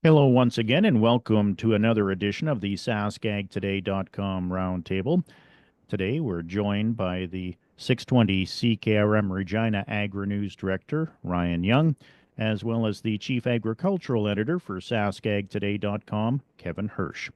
Hello once again, and welcome to another edition of the SaskAgToday.com Roundtable. Today we're joined by the 620 CKRM Regina Agri-News Director, Ryan Young, as well as the Chief Agricultural Editor for SaskAgToday.com, Kevin Hursh.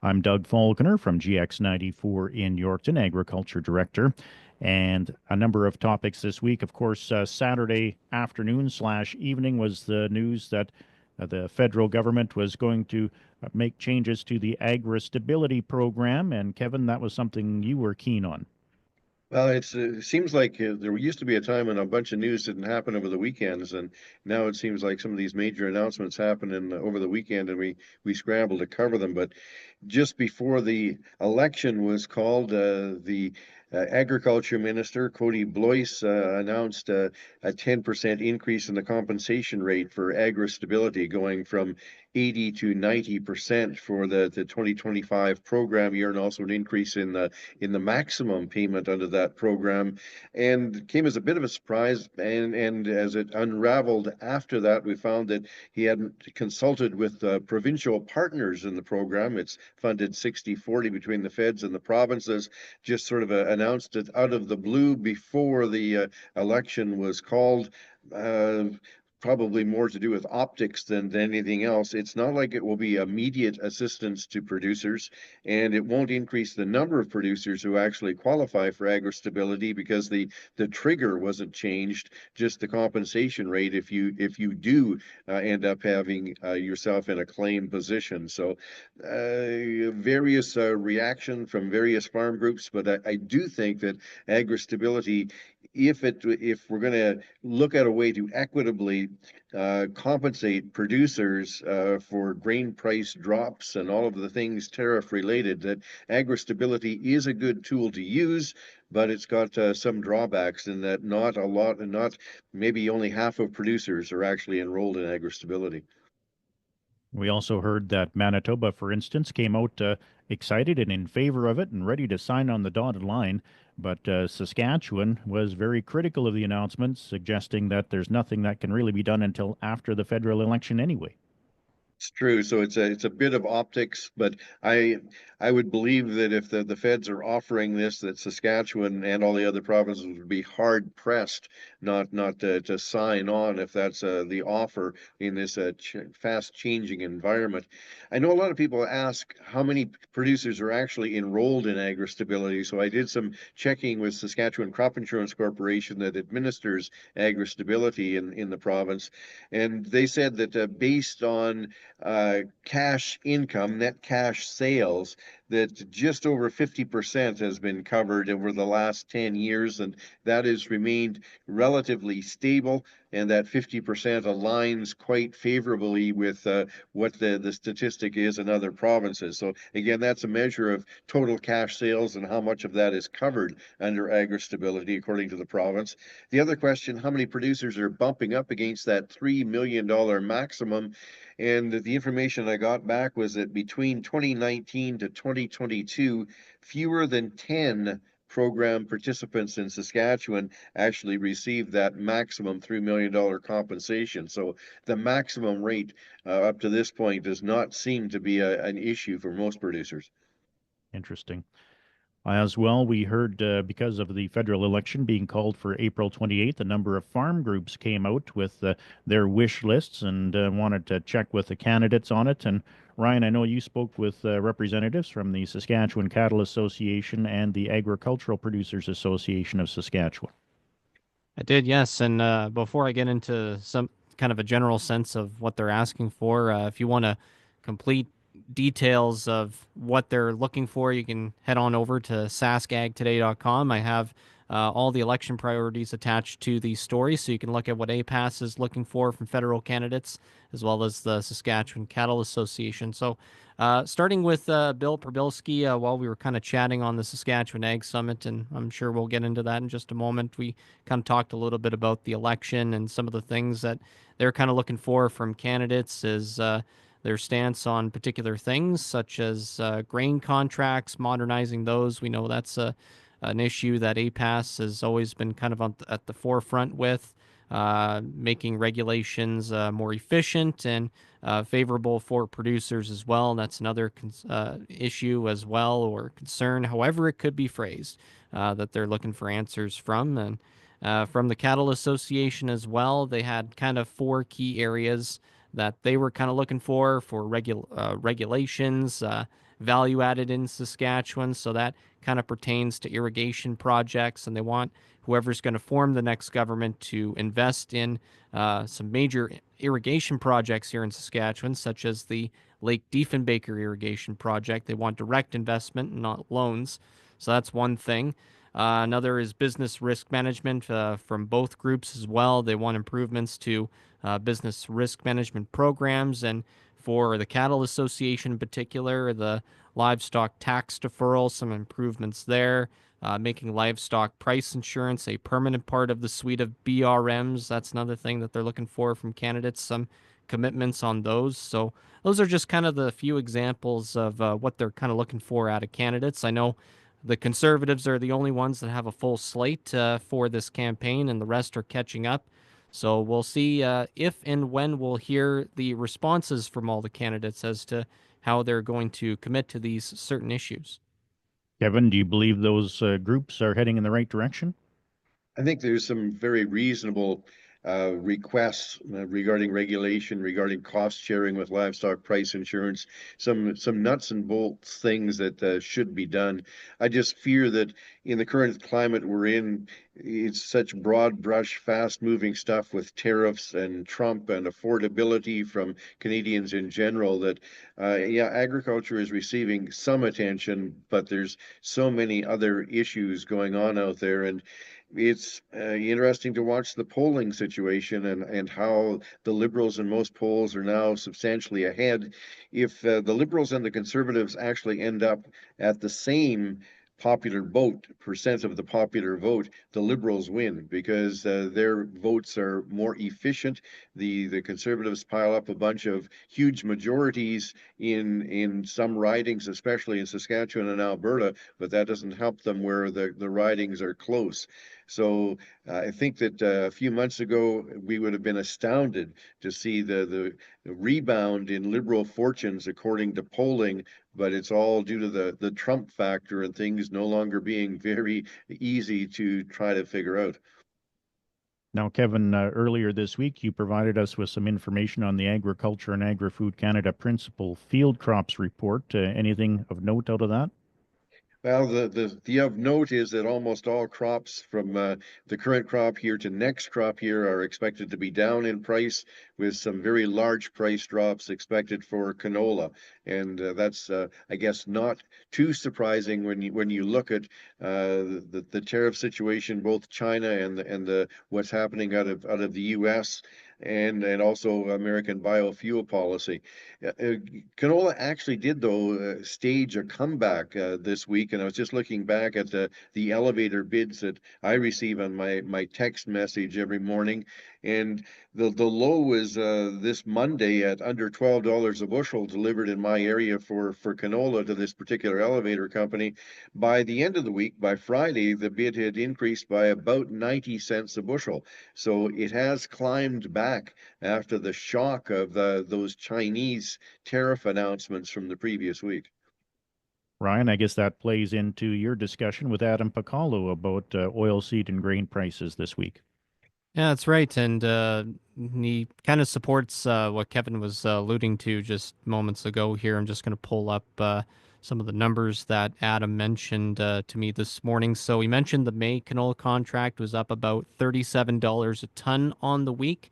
I'm Doug Falconer from GX94 in Yorkton, Agriculture Director, and a number of topics this week. Of course, Saturday afternoon slash evening was the news that the federal government was going to make changes to the Agri-Stability program, and Kevin, that was something you were keen on. Well, it seems like there used to be a time when a bunch of news didn't happen over the weekends, and now it seems like some of these major announcements happen over the weekend, and we scramble to cover them. But just before the election was called, the Agriculture Minister, Cody Blois, announced a 10% increase in the compensation rate for agri-stability, going from 80 to 90% for the 2025 program year, and also an increase in the maximum payment under that program, and came as a bit of a surprise. And as it unraveled after that, we found that he hadn't consulted with provincial partners in the program. It's funded 60-40 between the feds and the provinces, just sort of announced it out of the blue before the election was called. Uh, Probably more to do with optics than anything else. It's not like it will be immediate assistance to producers, and it won't increase the number of producers who actually qualify for agri-stability because the trigger wasn't changed, just the compensation rate if you do end up having yourself in a claim position. So various reaction from various farm groups, but I do think that agri-stability, if we're going to look at a way to equitably compensate producers for grain price drops and all of the things tariff related, that agri-stability is a good tool to use, but it's got some drawbacks in that not a lot, and not maybe only half of producers are actually enrolled in agri-stability. We also heard that Manitoba, for instance, came out excited and in favor of it and ready to sign on the dotted line. But Saskatchewan was very critical of the announcement, suggesting that there's nothing that can really be done until after the federal election anyway. It's true. So it's a bit of optics, but I would believe that if the feds are offering this, that Saskatchewan and all the other provinces would be hard pressed not to sign on if that's the offer in this fast changing environment. I know a lot of people ask how many producers are actually enrolled in agri-stability. So I did some checking with Saskatchewan Crop Insurance Corporation that administers agri-stability in the province, and they said that based on cash income, net cash sales, that just over 50% has been covered over the last 10 years, and that has remained relatively stable. And that 50% aligns quite favorably with what the statistic is in other provinces. So, again, that's a measure of total cash sales and how much of that is covered under agri-stability, according to the province. The other question, how many producers are bumping up against that $3 million maximum? And the information I got back was that between 2019 to 2022, fewer than 10 program participants in Saskatchewan actually received that maximum $3 million compensation. So the maximum rate up to this point does not seem to be an issue for most producers. Interesting. As well, we heard because of the federal election being called for April 28th, a number of farm groups came out with their wish lists and wanted to check with the candidates on it. And Ryan, I know you spoke with representatives from the Saskatchewan Cattle Association and the Agricultural Producers Association of Saskatchewan. I did, yes. And before I get into some kind of a general sense of what they're asking for, if you want to complete details of what they're looking for, you can head on over to saskagtoday.com. I have all the election priorities attached to the story, so you can look at what APAS is looking for from federal candidates, as well as the Saskatchewan Cattle Association. So starting with Bill Probilski, while we were kind of chatting on the Saskatchewan Ag Summit, and I'm sure we'll get into that in just a moment, we kind of talked a little bit about the election and some of the things that they're kind of looking for from candidates is their stance on particular things, such as grain contracts, modernizing those. We know that's an issue that APAS has always been kind of at the forefront with. making regulations more efficient and favorable for producers as well. That's another issue as well, or concern, however it could be phrased, that they're looking for answers from. And from the Cattle Association as well, they had kind of four key areas that they were kind of looking for regulations, value added in Saskatchewan. So that kind of pertains to irrigation projects, and they want whoever's going to form the next government to invest in some major irrigation projects here in Saskatchewan, such as the Lake Diefenbaker irrigation project. They want direct investment, not loans. So that's one thing. Another is business risk management from both groups as well. They want improvements to business risk management programs. And for the Cattle Association in particular, the livestock tax deferral, some improvements there. Making livestock price insurance a permanent part of the suite of BRMs. That's another thing that they're looking for from candidates, some commitments on those. So those are just kind of the few examples of what they're kind of looking for out of candidates. I know the Conservatives are the only ones that have a full slate for this campaign, and the rest are catching up. So we'll see if and when we'll hear the responses from all the candidates as to how they're going to commit to these certain issues. Kevin, do you believe those groups are heading in the right direction? I think there's some very reasonable requests regarding regulation, regarding cost sharing with livestock price insurance, some nuts and bolts things that should be done. I just fear that in the current climate we're in, it's such broad brush, fast moving stuff with tariffs and Trump and affordability from Canadians in general that, yeah, agriculture is receiving some attention, but there's so many other issues going on out there. And it's interesting to watch the polling situation and how the Liberals in most polls are now substantially ahead. If the Liberals and the Conservatives actually end up at the same popular vote, percent of the popular vote, the Liberals win because their votes are more efficient. The Conservatives pile up a bunch of huge majorities in some ridings, especially in Saskatchewan and Alberta, but that doesn't help them where the ridings are close. So I think that a few months ago we would have been astounded to see the rebound in Liberal fortunes according to polling, but it's all due to the Trump factor and things no longer being very easy to try to figure out. Now, Kevin, earlier this week, you provided us with some information on the Agriculture and Agri-Food Canada Principal Field Crops Report. Anything of note out of that? Well, the of note is that almost all crops from the current crop year to next crop year are expected to be down in price, with some very large price drops expected for canola, and that's I guess not too surprising when you look at the tariff situation, both China and the what's happening out of the U.S. And also American biofuel policy. Canola actually did, though, stage a comeback this week, and I was just looking back at the elevator bids that I receive on my text message every morning, and the low was this Monday at under $12 a bushel delivered in my area for canola to this particular elevator company. By the end of the week, by Friday, the bid had increased by about 90 cents a bushel. So it has climbed back after the shock of those Chinese tariff announcements from the previous week. Ryan, I guess that plays into your discussion with Adam Pacallo about oilseed and grain prices this week. Yeah, that's right. And he kind of supports what Kevin was alluding to just moments ago here. I'm just going to pull up some of the numbers that Adam mentioned to me this morning. So he mentioned the May canola contract was up about $37 a ton on the week.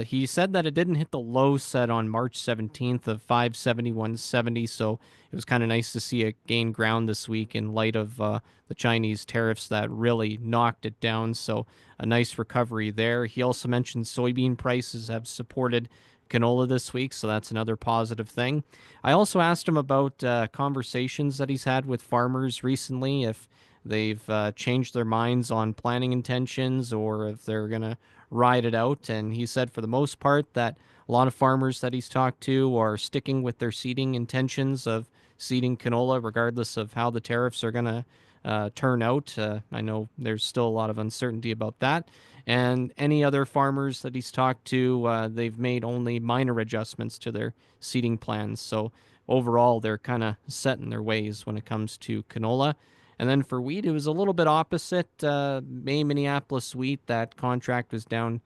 He said that it didn't hit the low set on March 17th of 571.70, so it was kind of nice to see it gain ground this week in light of the Chinese tariffs that really knocked it down. So a nice recovery there. He also mentioned soybean prices have supported canola this week, so that's another positive thing. I also asked him about conversations that he's had with farmers recently, if they've changed their minds on planting intentions or if they're going to ride it out. And he said for the most part that a lot of farmers that he's talked to are sticking with their seeding intentions of seeding canola regardless of how the tariffs are going to turn out. I know there's still a lot of uncertainty about that. And any other farmers that he's talked to, they've made only minor adjustments to their seeding plans. So overall, they're kind of set in their ways when it comes to canola. And then for wheat, it was a little bit opposite. May Minneapolis wheat, that contract was down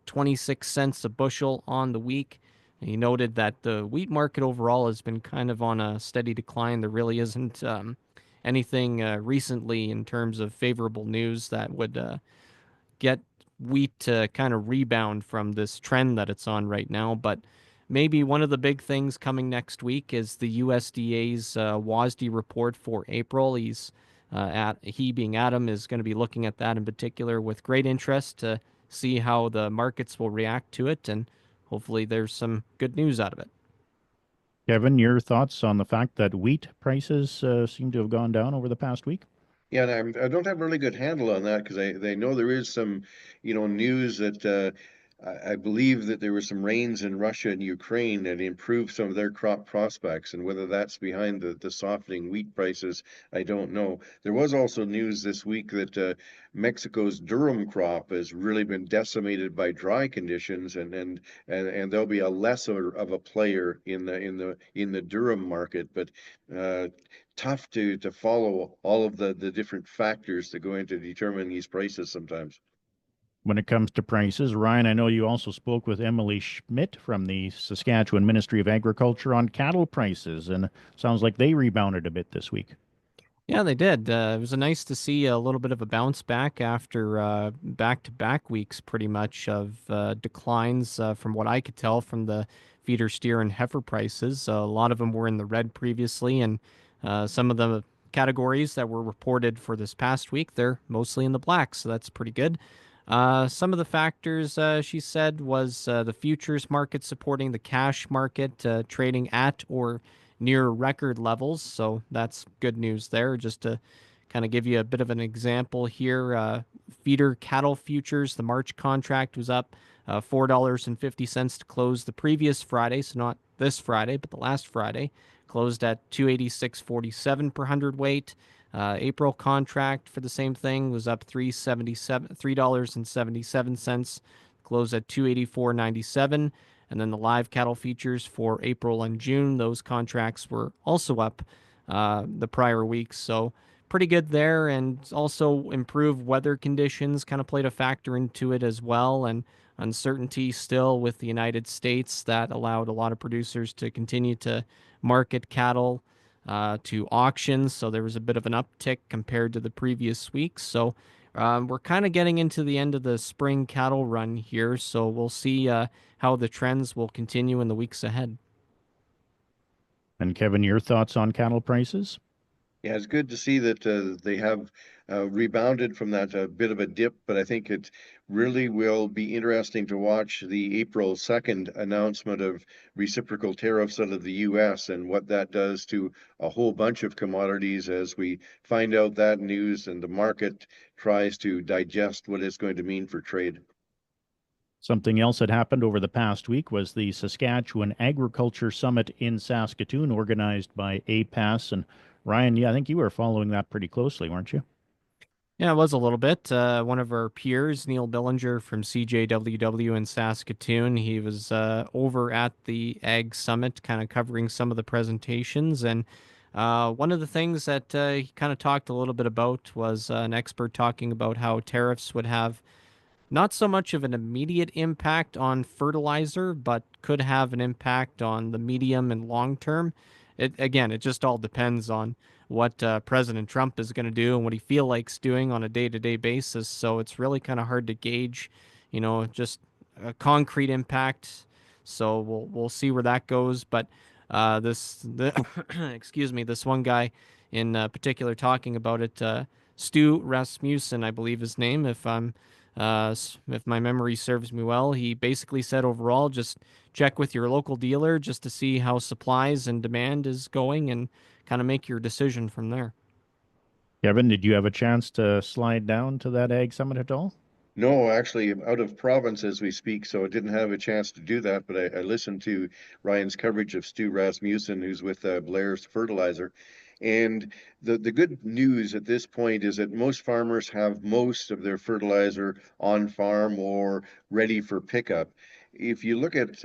26 cents a bushel on the week. And he noted that the wheat market overall has been kind of on a steady decline. There really isn't anything recently in terms of favorable news that would get wheat to kind of rebound from this trend that it's on right now. But maybe one of the big things coming next week is the USDA's WASDE report for April. He being Adam is going to be looking at that in particular with great interest to see how the markets will react to it, and hopefully there's some good news out of it. Kevin, your thoughts on the fact that wheat prices seem to have gone down over the past week? Yeah, and I don't have a really good handle on that because they know there is some, news that I believe that there were some rains in Russia and Ukraine that improved some of their crop prospects, and whether that's behind the softening wheat prices, I don't know. There was also news this week that Mexico's durum crop has really been decimated by dry conditions, and there'll be a lesser of a player in the durum market, but. Tough to follow all of the different factors that go into determining these prices sometimes. When it comes to prices, Ryan, I know you also spoke with Emily Schmidt from the Saskatchewan Ministry of Agriculture on cattle prices, and sounds like they rebounded a bit this week. Yeah, they did. It was nice to see a little bit of a bounce back after back-to-back weeks, pretty much, of declines from what I could tell from the feeder, steer, and heifer prices. A lot of them were in the red previously, and some of the categories that were reported for this past week, they're mostly in the black, so that's pretty good. Some of the factors she said was the futures market supporting the cash market, trading at or near record levels. So that's good news there. Just to kind of give you a bit of an example here, feeder cattle futures, the March contract was up $4.50 to close the previous Friday. So not this Friday, but the last Friday. Closed at 286.47 per hundredweight. April contract for the same thing was up $3.77, closed at 284.97. And then the live cattle features for April and June, those contracts were also up the prior weeks. So pretty good there. And also improved weather conditions kind of played a factor into it as well. And uncertainty still with the United States that allowed a lot of producers to continue to market cattle to auctions. So there was a bit of an uptick compared to the previous weeks. So we're kind of getting into the end of the spring cattle run here. So we'll see how the trends will continue in the weeks ahead. And Kevin, your thoughts on cattle prices? Yeah, it's good to see that they have rebounded from that bit of a dip, but I think it really will be interesting to watch the April 2nd announcement of reciprocal tariffs out of the U.S. and what that does to a whole bunch of commodities as we find out that news and the market tries to digest what it's going to mean for trade. Something else that happened over the past week was the Saskatchewan Agriculture Summit in Saskatoon, organized by APAS. And Ryan, yeah, I think you were following that pretty closely, weren't you? Yeah, it was a little bit. One of our peers, Neil Billinger from CJWW in Saskatoon, he was over at the Ag Summit, kind of covering some of the presentations. And one of the things that he kind of talked a little bit about was an expert talking about how tariffs would have not so much of an immediate impact on fertilizer, but could have an impact on the medium and long term. It just all depends on what President Trump is going to do and what he feel like's doing on a day-to-day basis. So it's really kind of hard to gauge, just a concrete impact. So we'll see where that goes. But excuse me, this one guy in particular talking about it, Stu Rasmussen, I believe his name, if my memory serves me well, he basically said overall, just check with your local dealer just to see how supplies and demand is going and kind of make your decision from there. Kevin, did you have a chance to slide down to that Ag Summit at all? No, actually, I'm out of province as we speak, so I didn't have a chance to do that. But I listened to Ryan's coverage of Stu Rasmussen, who's with Blair's Fertilizer, And the good news at this point is that most farmers have most of their fertilizer on farm or ready for pickup. If you look at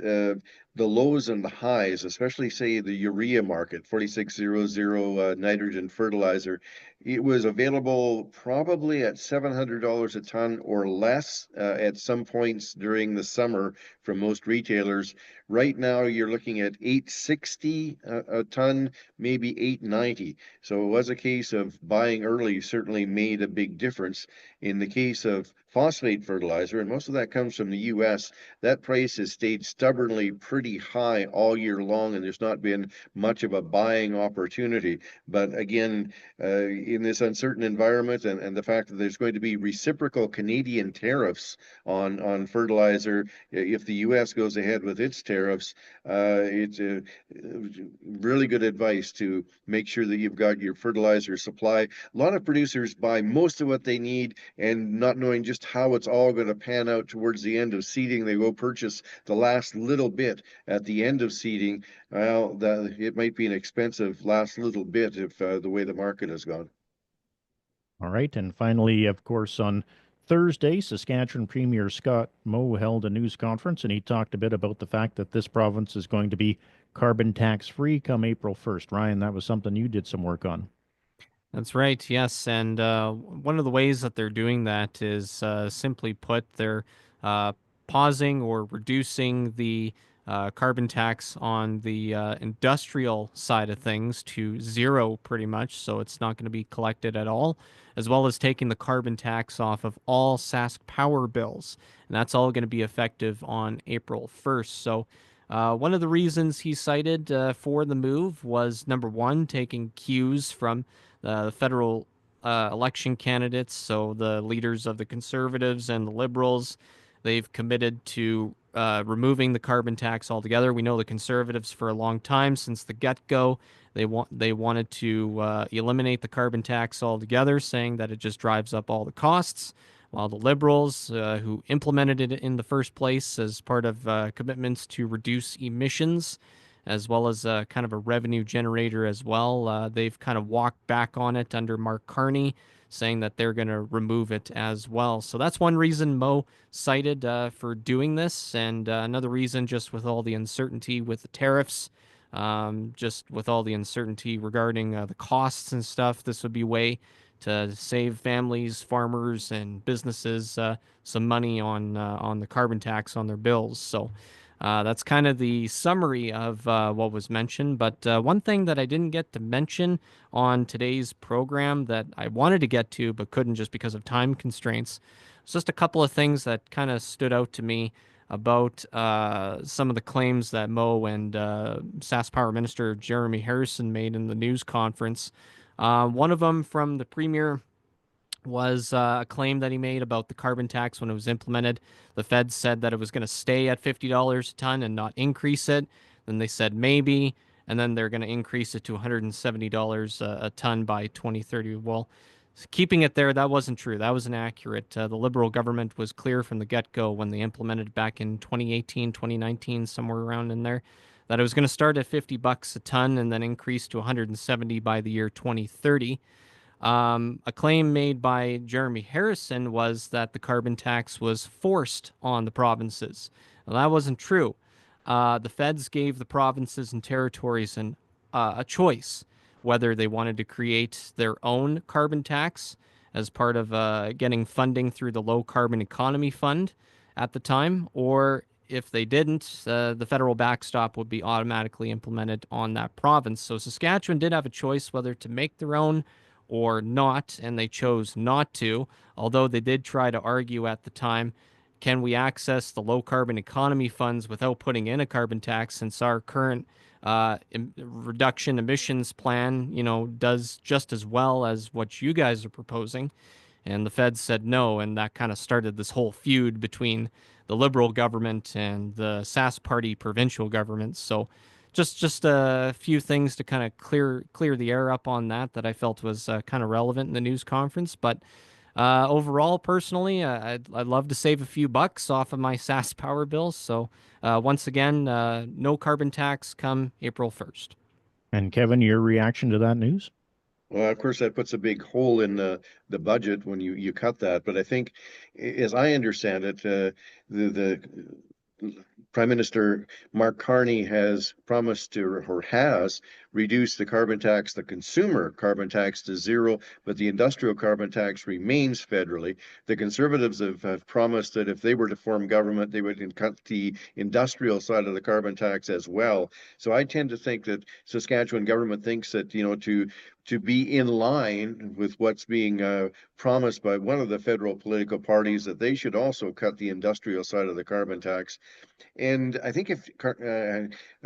the lows and the highs, especially say the urea market, 4600 nitrogen fertilizer, it was available probably at $700 a ton or less at some points during the summer from most retailers. Right now, you're looking at 860 a ton, maybe 890. So it was a case of buying early certainly made a big difference. In the case of phosphate fertilizer, and most of that comes from the US, that price has stayed stubbornly pretty high all year long, and there's not been much of a buying opportunity. But again, in this uncertain environment and the fact that there's going to be reciprocal Canadian tariffs on fertilizer, if the US goes ahead with its tariffs, it's really good advice to make sure that you've got your fertilizer supply. A lot of producers buy most of what they need, and not knowing just how it's all going to pan out towards the end of seeding, they go purchase the last little bit at the end of seeding. Well, it might be an expensive last little bit if the way the market has gone. All right. And finally, of course, on Thursday, Saskatchewan Premier Scott Moe held a news conference, and he talked a bit about the fact that this province is going to be carbon tax free come April 1st. Ryan, that was something you did some work on. That's right, yes. And one of the ways that they're doing that is simply put, they're pausing or reducing the carbon tax on the industrial side of things to zero pretty much. So it's not going to be collected at all, as well as taking the carbon tax off of all Sask power bills. And that's all going to be effective on April 1st. So one of the reasons he cited for the move was number one, taking cues from the federal election candidates, so the leaders of the Conservatives and the Liberals. They've committed to removing the carbon tax altogether. We know the Conservatives for a long time, since the get-go, they wanted to eliminate the carbon tax altogether, saying that it just drives up all the costs. While the Liberals, who implemented it in the first place as part of commitments to reduce emissions, as well as kind of a revenue generator as well. They've kind of walked back on it under Mark Carney, saying that they're going to remove it as well. So that's one reason Moe cited for doing this. And another reason, just with all the uncertainty with the tariffs, just with all the uncertainty regarding the costs and stuff, this would be a way to save families, farmers, and businesses some money on the carbon tax on their bills. So that's kind of the summary of what was mentioned. But one thing that I didn't get to mention on today's program that I wanted to get to but couldn't just because of time constraints was just a couple of things that kind of stood out to me about some of the claims that Moe and Sask Power Minister Jeremy Harrison made in the news conference. One of them from the Premier was a claim that he made about the carbon tax when it was implemented. The feds said that it was going to stay at $50 a ton and not increase it. Then they said maybe, and then they're going to increase it to $170 a ton by 2030. Well, keeping it there, that wasn't true. That was inaccurate. The Liberal government was clear from the get-go when they implemented it back in 2018, 2019, somewhere around in there, that it was going to start at $50 a ton and then increase to 170 by the year 2030. A claim made by Jeremy Harrison was that the carbon tax was forced on the provinces. Well, that wasn't true. The feds gave the provinces and territories a choice whether they wanted to create their own carbon tax as part of getting funding through the Low Carbon Economy Fund at the time, or if they didn't, the federal backstop would be automatically implemented on that province. So Saskatchewan did have a choice whether to make their own or not, and they chose not to, although they did try to argue at the time, can we access the low carbon economy funds without putting in a carbon tax, since our current reduction emissions plan, does just as well as what you guys are proposing? And the feds said no, and that kind of started this whole feud between the Liberal government and the Sask Party provincial government. So just a few things to kind of clear the air up on that I felt was kind of relevant in the news conference. But overall, personally, I'd love to save a few bucks off of my Sask power bills. So once again, no carbon tax come April 1st. And Kevin, your reaction to that news? Well, of course, that puts a big hole in the budget when you cut that. But I think, as I understand it, the Prime Minister Mark Carney has promised to, or has reduced the carbon tax, the consumer carbon tax to zero, but the industrial carbon tax remains federally. The Conservatives have promised that if they were to form government, they would cut the industrial side of the carbon tax as well. So I tend to think that Saskatchewan government thinks that, to be in line with what's being promised by one of the federal political parties, that they should also cut the industrial side of the carbon tax. And I think if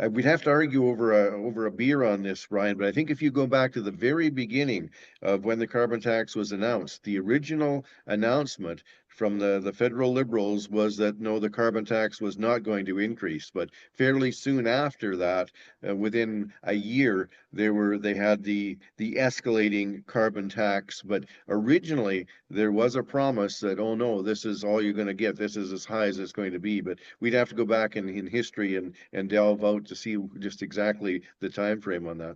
we'd have to argue over a beer on this, Ryan, but I think if you go back to the very beginning of when the carbon tax was announced, the original announcement from the federal Liberals was that no, the carbon tax was not going to increase. But fairly soon after that, within a year, they had the escalating carbon tax. But originally there was a promise that, oh no, this is all you're going to get. This is as high as it's going to be. But we'd have to go back in history and delve out to see just exactly the time frame on that.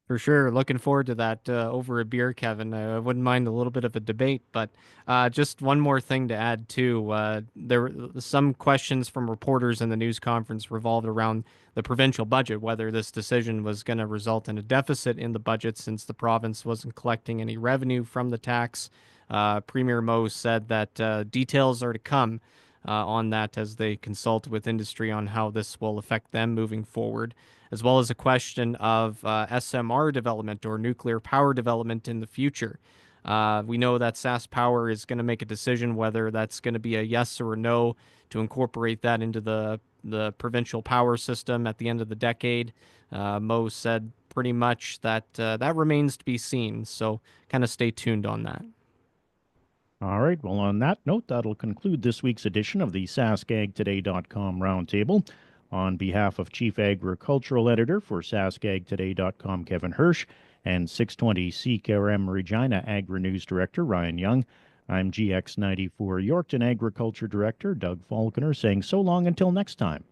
For sure. Looking forward to that over a beer, Kevin. I wouldn't mind a little bit of a debate, but just one more thing to add too. There were some questions from reporters in the news conference revolved around the provincial budget, whether this decision was going to result in a deficit in the budget since the province wasn't collecting any revenue from the tax. Premier Moe said that details are to come on that as they consult with industry on how this will affect them moving forward, as well as a question of SMR development or nuclear power development in the future. We know that SaskPower is going to make a decision whether that's going to be a yes or a no to incorporate that into the provincial power system at the end of the decade. Moe said pretty much that that remains to be seen, so kind of stay tuned on that. All right. Well, on that note, that'll conclude this week's edition of the SaskAgToday.com Roundtable. On behalf of Chief Agricultural Editor for SaskAgToday.com, Kevin Hursh, and 620 CKRM Regina Agri-News Director, Ryan Young, I'm GX94 Yorkton Agriculture Director, Doug Falconer, saying so long until next time.